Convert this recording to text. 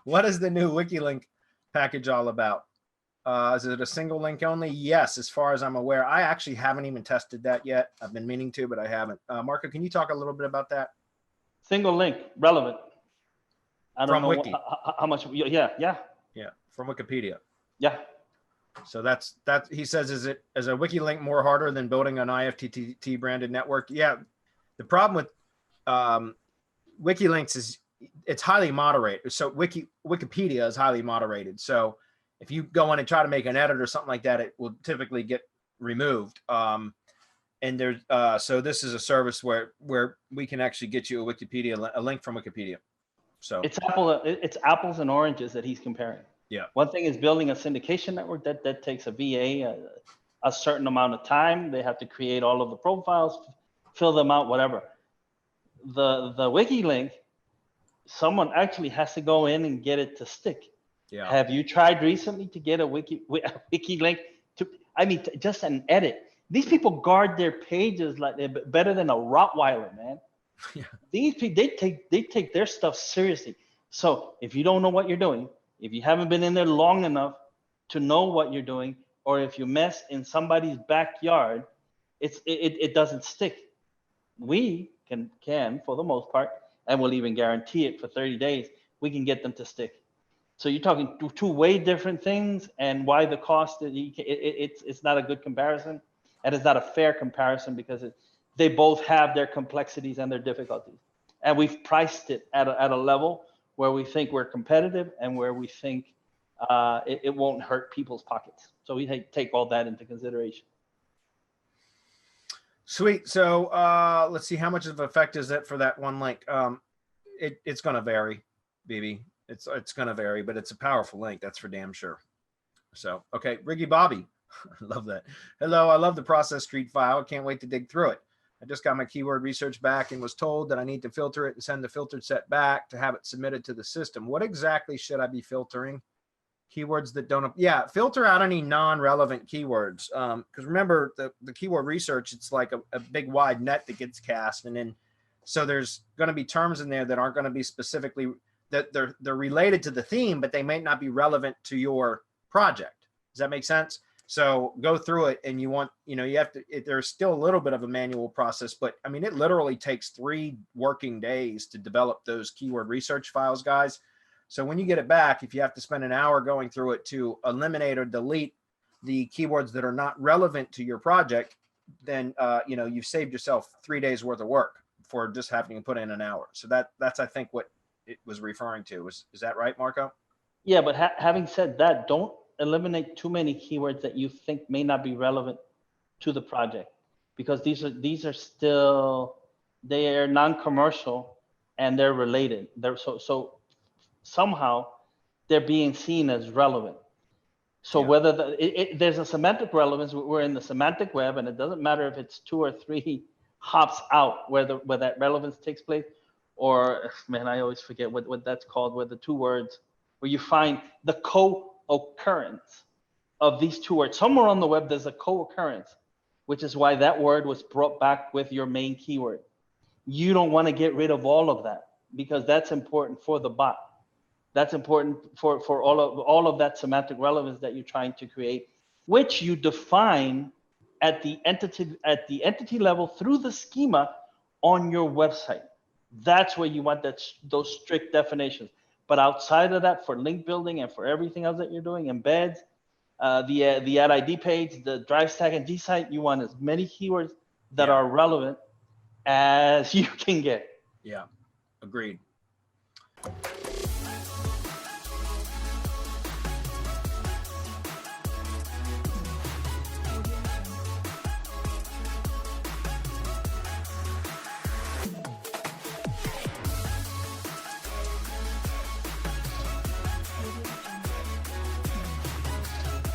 What is the new Wiki Link package all about? Is it a single link only? Yes, as far as I'm aware. I actually haven't even tested that yet. I've been meaning to, but I haven't. Marco, can you talk a little bit about that? Single link, relevant. I don't From know Wiki. how much. Yeah. From Wikipedia. Yeah. So that's he says, is a Wiki link more harder than building an IFTTT branded network? Yeah. The problem with Wiki links is it's highly moderated. So Wikipedia is highly moderated. So if you go in and try to make an edit or something like that, it will typically get removed. And there's so this is a service where we can actually get you a link from Wikipedia. So it's apples and oranges that he's comparing. Yeah. One thing is building a syndication network that takes a VA a certain amount of time. They have to create all of the profiles, fill them out, whatever. The Wiki link, someone actually has to go in and get it to stick. Yeah. Have you tried recently to get a wiki link to? I mean, just an edit. These people guard their pages like they're better than a Rottweiler, man. Yeah. These people, they take their stuff seriously. So if you don't know what you're doing, if you haven't been in there long enough to know what you're doing, or if you mess in somebody's backyard, it doesn't stick. We can for the most part, and we'll even guarantee it for 30 days. We can get them to stick. So you're talking two way different things, and why the cost, it's not a good comparison, and it's not a fair comparison because they both have their complexities and their difficulties. And we've priced it at a level where we think we're competitive and where we think it won't hurt people's pockets. So we take all that into consideration. Sweet. So let's see, how much of an effect is that for that one link? It's going to vary, BB. It's going to vary, but it's a powerful link. That's for damn sure. So, okay. Riggy Bobby. I love that. Hello. I love the process street file. I can't wait to dig through it. I just got my keyword research back and was told that I need to filter it and send the filtered set back to have it submitted to the system. What exactly should I be filtering? Keywords that don't, yeah, filter out any non-relevant keywords. Because remember the keyword research, it's like a big wide net that gets cast. And then, so there's going to be terms in there that aren't going to be specifically, that they're related to the theme, but they may not be relevant to your project. Does that make sense? So go through it, and you have to, there's still a little bit of a manual process, but I mean, it literally takes 3 working days to develop those keyword research files, guys. So when you get it back, if you have to spend an hour going through it to eliminate or delete the keywords that are not relevant to your project, then you've saved yourself 3 days worth of work for just having to put in an hour. So that's I think what it was referring to. Is that right, Marco? Yeah, but having said that, don't eliminate too many keywords that you think may not be relevant to the project, because these are still, they are non-commercial and they're related. They're so somehow they're being seen as relevant. So yeah. Whether there's a semantic relevance, we're in the semantic web, and it doesn't matter if it's 2 or 3 hops out where that relevance takes place, or, man, I always forget what that's called, where the 2 words, where you find the co-occurrence of these 2 words. Somewhere on the web, there's a co-occurrence, which is why that word was brought back with your main keyword. You don't want to get rid of all of that, because that's important for the bot. That's important for all of that semantic relevance that you're trying to create, which you define at the entity level through the schema on your website. That's where you want those strict definitions. But outside of that, for link building and for everything else that you're doing, embeds, the ad ID page, the drive stack and gsite, you want as many keywords that are relevant as you can get. Yeah, agreed.